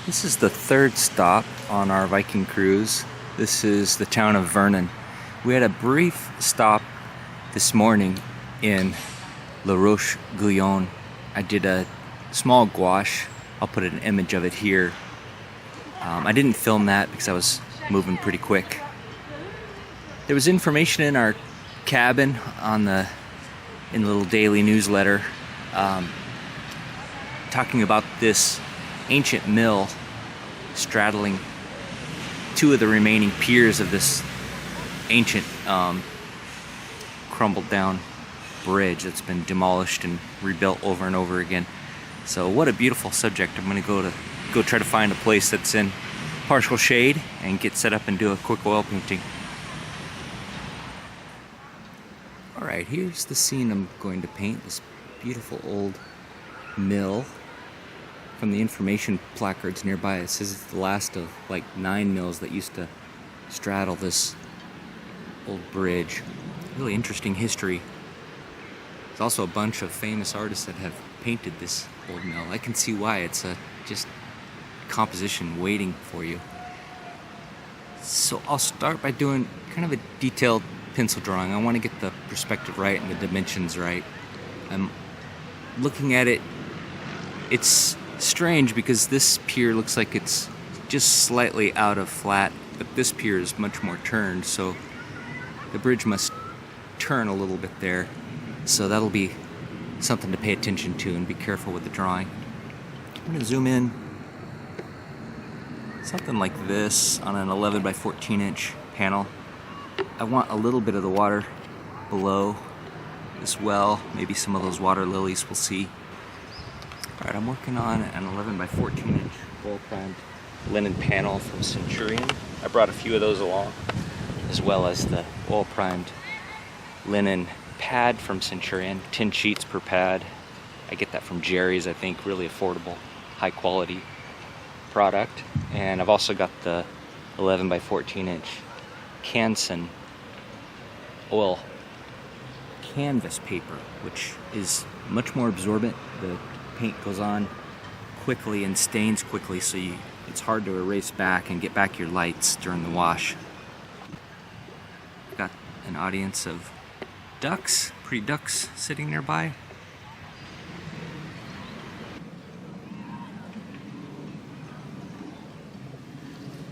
This is the third stop on our Viking cruise. This is the town of Vernon. We had a brief stop this morning in La Roche-Guyon. I did a small gouache. I'll put an image of it here. I didn't film that because I was moving pretty quick. There was information in our cabin in the little daily newsletter talking about this ancient mill straddling two of the remaining piers of this ancient crumbled down bridge that's been demolished and rebuilt over and over again. So what a beautiful subject. I'm going to go try to find a place that's in partial shade and get set up and do a quick oil painting. Alright, here's the scene I'm going to paint. This beautiful old mill. From the information placards nearby, it says it's the last of like 9 mills that used to straddle this old bridge. Really interesting history. There's also a bunch of famous artists that have painted this old mill. I can see why. It's just composition waiting for you. So I'll start by doing kind of a detailed pencil drawing. I want to get the perspective right and the dimensions right. I'm looking at it. It's strange because this pier looks like it's just slightly out of flat, but this pier is much more turned, so the bridge must turn a little bit there. So that'll be something to pay attention to and be careful with the drawing. I'm going to zoom in something like this on an 11 by 14 inch panel. I want a little bit of the water below as well. Maybe some of those water lilies we'll see. Alright, I'm working on an 11 by 14 inch oil primed linen panel from Centurion. I brought a few of those along, as well as the oil primed linen pad from Centurion, 10 sheets per pad. I get that from Jerry's, I think, really affordable, high quality product. And I've also got the 11 by 14 inch Canson oil canvas paper, which is much more absorbent. The paint goes on quickly and stains quickly, so it's hard to erase back and get back your lights during the wash. Got an audience of ducks, pretty ducks sitting nearby.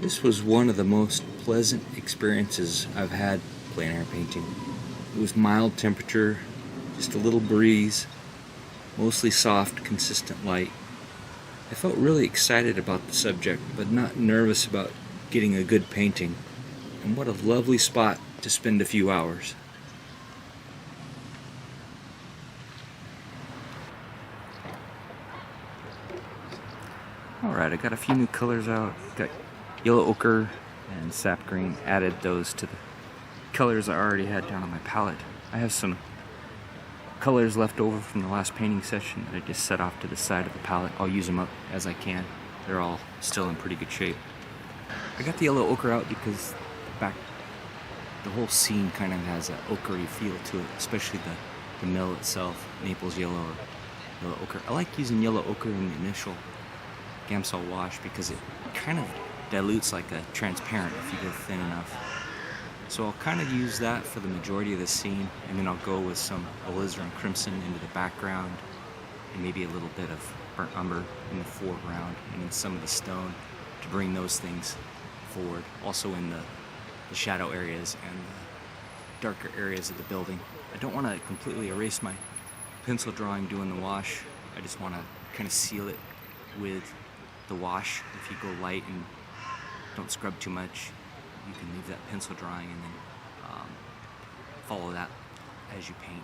This was one of the most pleasant experiences I've had plein air painting. It was mild temperature, just a little breeze, mostly soft, consistent light. I felt really excited about the subject, but not nervous about getting a good painting. And what a lovely spot to spend a few hours. Alright, I got a few new colors out. Got yellow ochre and sap green. Added those to the colors I already had down on my palette. I have some colors left over from the last painting session that I just set off to the side of the palette. I'll use them up as I can. They're all still in pretty good shape. I got the yellow ochre out because the whole scene kind of has an ochre feel to it, especially the mill itself, Naples yellow or yellow ochre. I like using yellow ochre in the initial Gamsol wash because it kind of dilutes like a transparent if you go thin enough. So I'll kind of use that for the majority of the scene, and then I'll go with some alizarin crimson into the background, and maybe a little bit of burnt umber in the foreground, and then some of the stone to bring those things forward. Also in the shadow areas and the darker areas of the building. I don't want to completely erase my pencil drawing doing the wash. I just want to kind of seal it with the wash. If you go light and don't scrub too much, you can leave that pencil drawing and then follow that as you paint.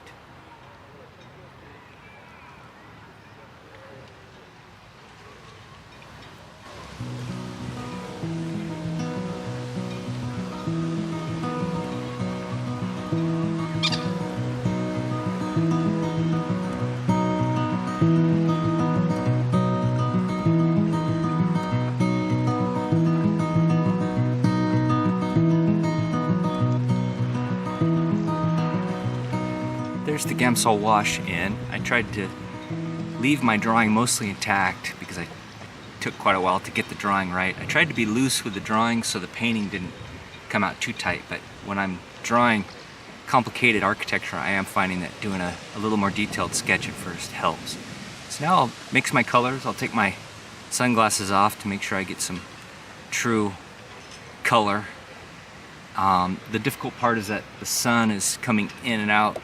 There's the Gamsol wash in. I tried to leave my drawing mostly intact because I took quite a while to get the drawing right. I tried to be loose with the drawing so the painting didn't come out too tight, but when I'm drawing complicated architecture, I am finding that doing a little more detailed sketch at first helps. So now I'll mix my colors. I'll take my sunglasses off to make sure I get some true color. The difficult part is that the sun is coming in and out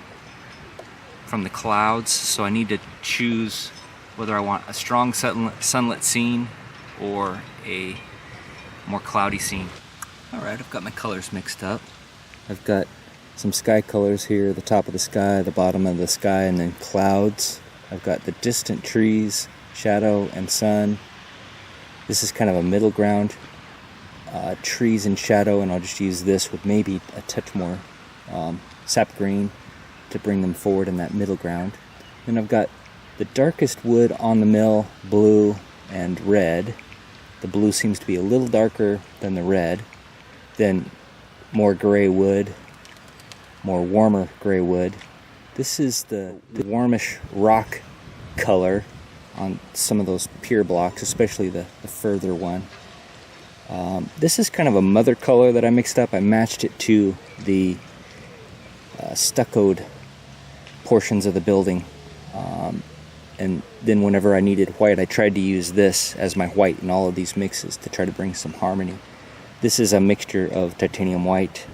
from the clouds, so I need to choose whether I want a strong sunlit scene or a more cloudy scene. Alright, I've got my colors mixed up. I've got some sky colors here, the top of the sky, the bottom of the sky, and then clouds. I've got the distant trees, shadow and sun. This is kind of a middle ground, trees and shadow, and I'll just use this with maybe a touch more sap green to bring them forward in that middle ground. Then I've got the darkest wood on the mill, blue and red. The blue seems to be a little darker than the red. Then more gray wood, more warmer gray wood. This is the warmish rock color on some of those pier blocks, especially the further one. This is kind of a mother color that I mixed up. I matched it to the stuccoed portions of the building. And then whenever I needed white, I tried to use this as my white in all of these mixes to try to bring some harmony. This is a mixture of titanium white,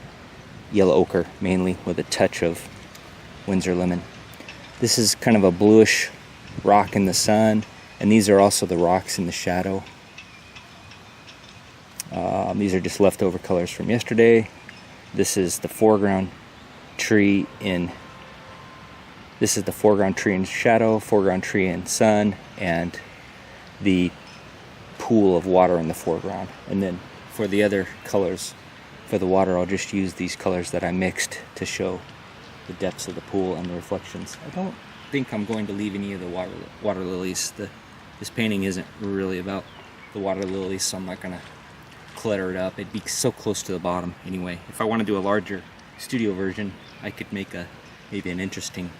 yellow ochre mainly, with a touch of Windsor lemon. This is kind of a bluish rock in the sun, and these are also the rocks in the shadow. These are just leftover colors from yesterday. This is the foreground tree in shadow, foreground tree in sun, and the pool of water in the foreground. And then for the other colors, for the water, I'll just use these colors that I mixed to show the depths of the pool and the reflections. I don't think I'm going to leave any of the water lilies. This painting isn't really about the water lilies, so I'm not going to clutter it up. It'd be so close to the bottom anyway. If I want to do a larger studio version, I could make maybe an interesting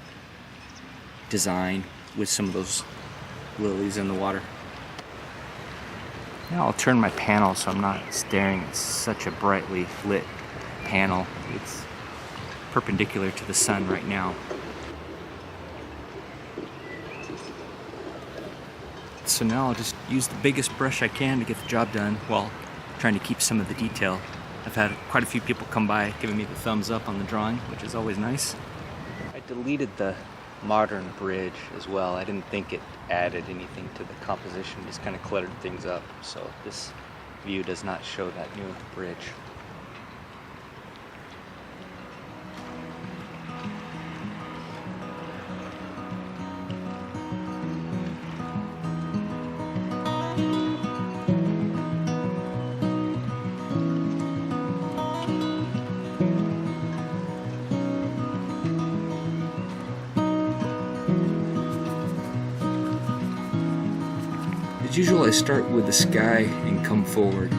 design with some of those lilies in the water. Now I'll turn my panel so I'm not staring at such a brightly lit panel. It's perpendicular to the sun right now. So now I'll just use the biggest brush I can to get the job done while trying to keep some of the detail. I've had quite a few people come by giving me the thumbs up on the drawing, which is always nice. I deleted the modern bridge as well. I didn't think it added anything to the composition, just kind of cluttered things up. So this view does not show that new bridge. As usual, I start with the sky and come forward.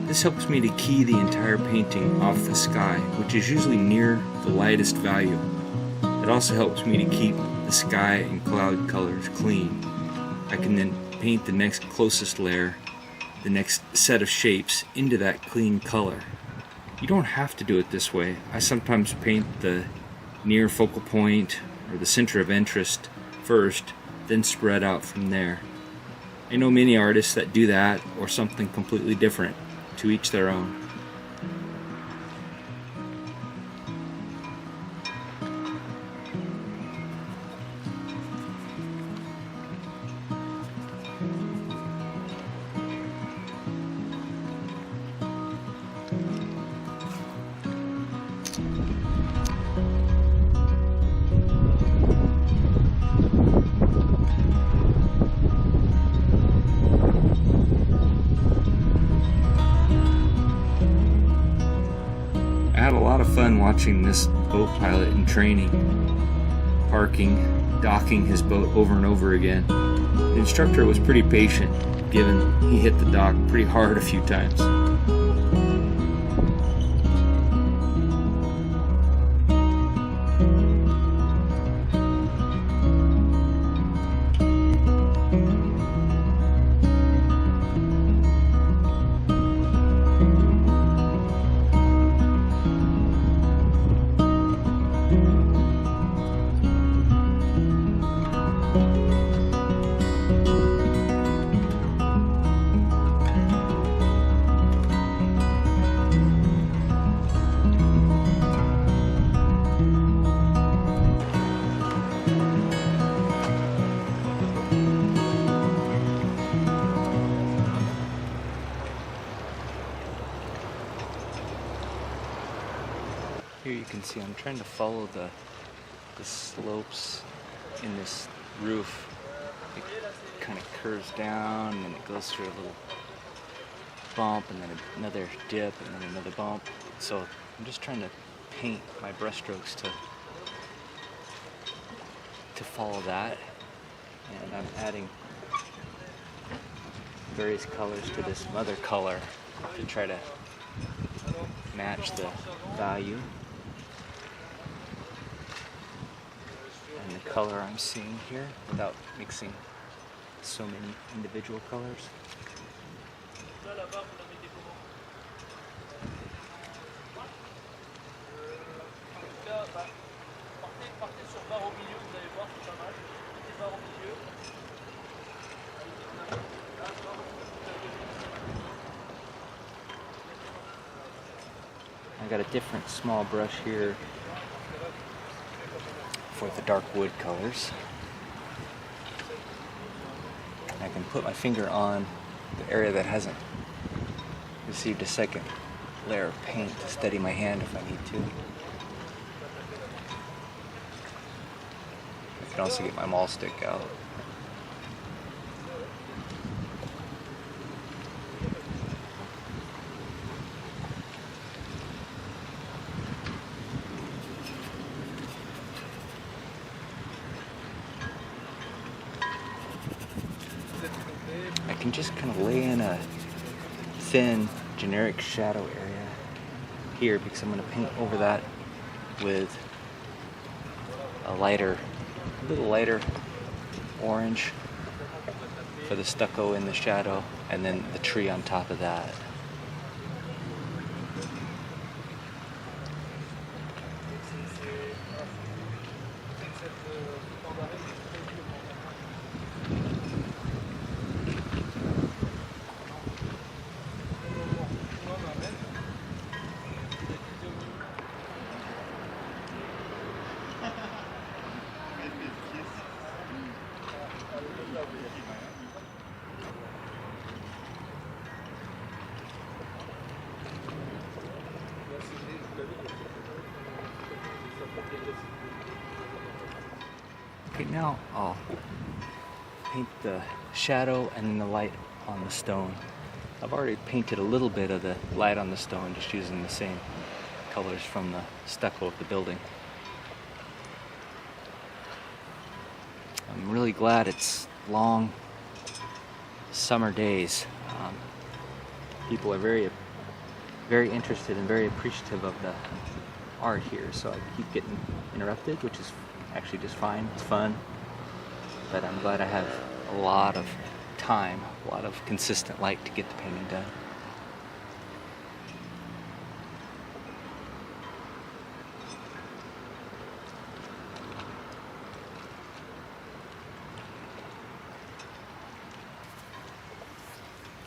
This helps me to key the entire painting off the sky, which is usually near the lightest value. It also helps me to keep the sky and cloud colors clean. I can then paint the next closest layer, the next set of shapes, into that clean color. You don't have to do it this way. I sometimes paint the near focal point or the center of interest first, then spread out from there. I know many artists that do that, or something completely different. To each their own. I had a lot of fun watching this boat pilot in training, parking, docking his boat over and over again. The instructor was pretty patient, given he hit the dock pretty hard a few times. Here you can see I'm trying to follow the slopes in this roof. It kind of curves down and it goes through a little bump and then another dip and then another bump. So I'm just trying to paint my brushstrokes to follow that, and I'm adding various colors to this mother color to try to match the value and the color I'm seeing here without mixing so many individual colors. I got a different small brush here for the dark wood colors. I can put my finger on the area that hasn't received a second layer of paint to steady my hand if I need to. I can also get my maul stick out. I can just kind of lay in a thin, generic shadow area here because I'm going to paint over that with a little lighter orange for the stucco in the shadow, and then the tree on top of that. Okay, now I'll paint the shadow and then the light on the stone. I've already painted a little bit of the light on the stone just using the same colors from the stucco of the building. I'm really glad it's long summer days. People are very interested and very appreciative of the art here, so I keep getting interrupted, which is actually just fine. It's fun, but I'm glad I have a lot of time, a lot of consistent light to get the painting done.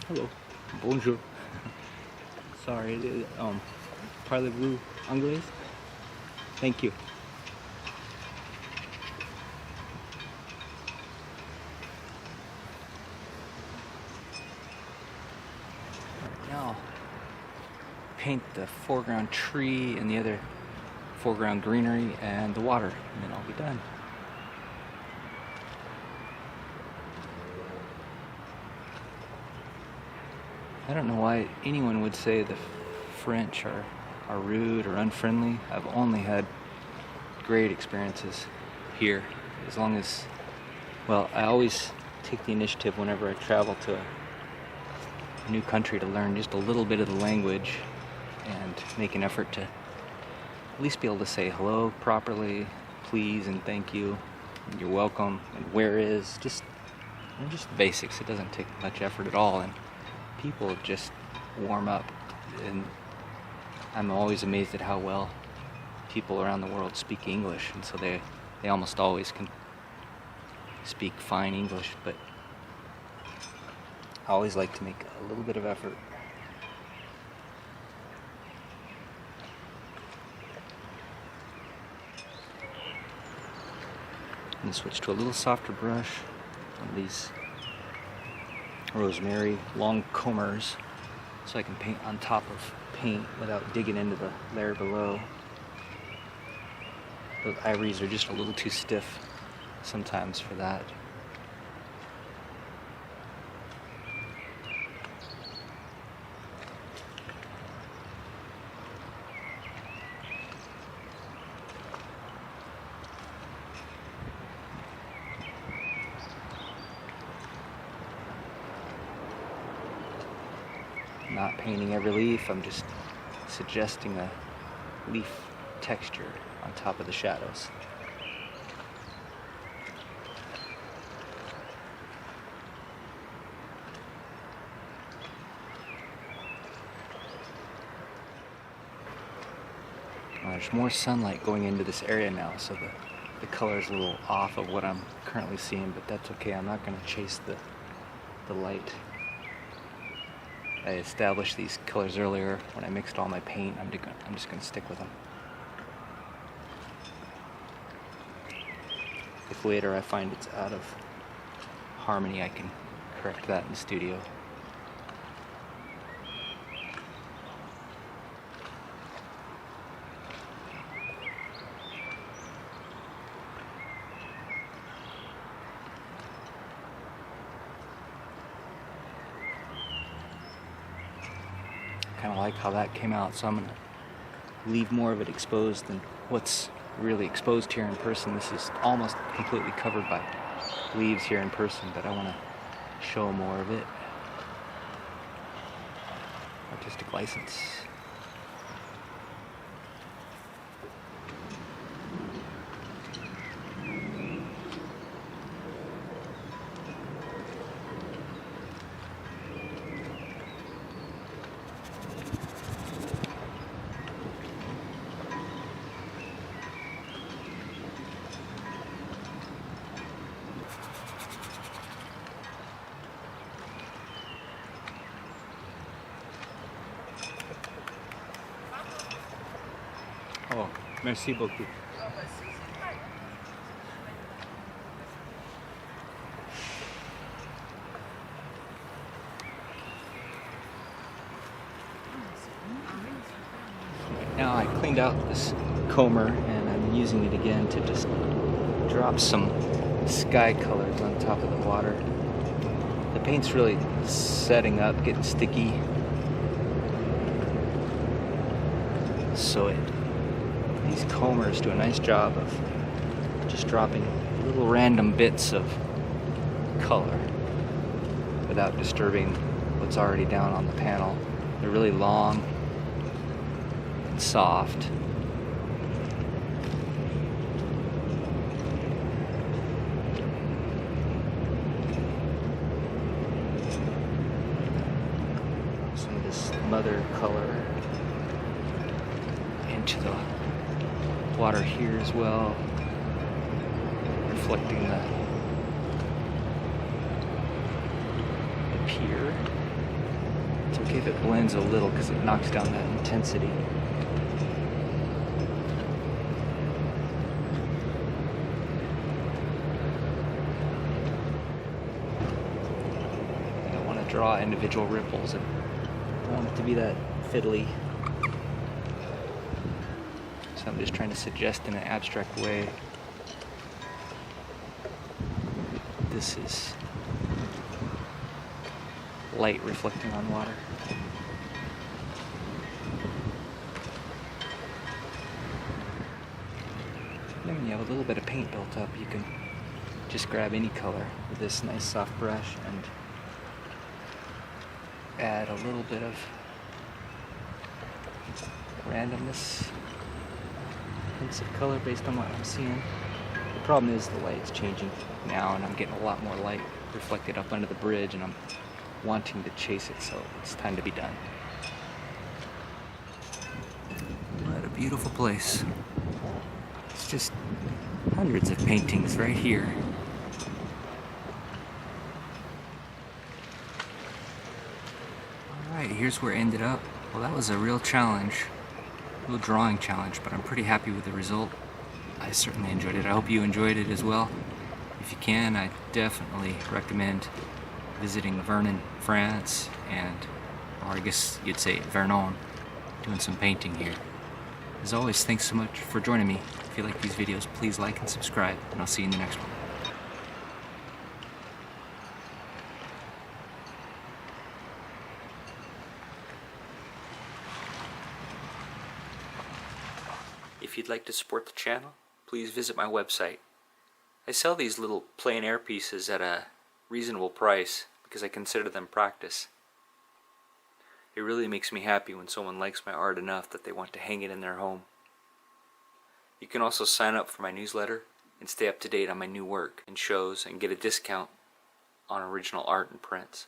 Hello, bonjour. Sorry, parlez-vous anglais? Thank you. Now, paint the foreground tree and the other foreground greenery and the water, and then I'll be done. I don't know why anyone would say the French are rude or unfriendly. I've only had great experiences here. As long as, well, I always take the initiative whenever I travel to a new country to learn just a little bit of the language and make an effort to at least be able to say hello properly, please and thank you, and you're welcome, and where is, just basics. It doesn't take much effort at all, and people just warm up, and I'm always amazed at how well people around the world speak English, and so they almost always can speak fine English, but I always like to make a little bit of effort. I'm going to switch to a little softer brush, one of these Rosemary long combers, so I can paint on top of paint without digging into the layer below. Those ivories are just a little too stiff sometimes for that. Not painting every leaf, I'm just suggesting a leaf texture on top of the shadows. There's more sunlight going into this area now, so the color is a little off of what I'm currently seeing, but that's okay. I'm not going to chase the light. I established these colors earlier when I mixed all my paint. I'm just going to stick with them. If later I find it's out of harmony, I can correct that in the studio. Kind of like how that came out, so I'm going to leave more of it exposed than what's really exposed here in person. This is almost completely covered by leaves here in person, but I want to show more of it. Artistic license. Oh, merci beaucoup. Now I cleaned out this comber and I'm using it again to just drop some sky colors on top of the water. The paint's really setting up, getting sticky. So these combers do a nice job of just dropping little random bits of color without disturbing what's already down on the panel. They're really long and soft. Some of this mother color into the water here as well, reflecting the pier. It's okay if it blends a little because it knocks down that intensity. I don't want to draw individual ripples. I don't want it to be that fiddly. So I'm just trying to suggest in an abstract way. This is light reflecting on water. Then when you have a little bit of paint built up, you can just grab any color with this nice soft brush and add a little bit of randomness, hints of color based on what I'm seeing. The problem is the light's changing now and I'm getting a lot more light reflected up under the bridge and I'm wanting to chase it, so it's time to be done. What a beautiful place. It's just hundreds of paintings right here. Alright, here's where it ended up. Well, that was a real challenge. A little drawing challenge, but I'm pretty happy with the result. I certainly enjoyed it. I hope you enjoyed it as well. If you can, I definitely recommend visiting Vernon, France, or I guess you'd say Vernon, doing some painting here. As always, thanks so much for joining me. If you you like these videos, please like and subscribe, and I'll see you in the next one. If you'd like to support the channel, please visit my website. I sell these little plein air pieces at a reasonable price because I consider them practice. It really makes me happy when someone likes my art enough that they want to hang it in their home. You can also sign up for my newsletter and stay up to date on my new work and shows and get a discount on original art and prints.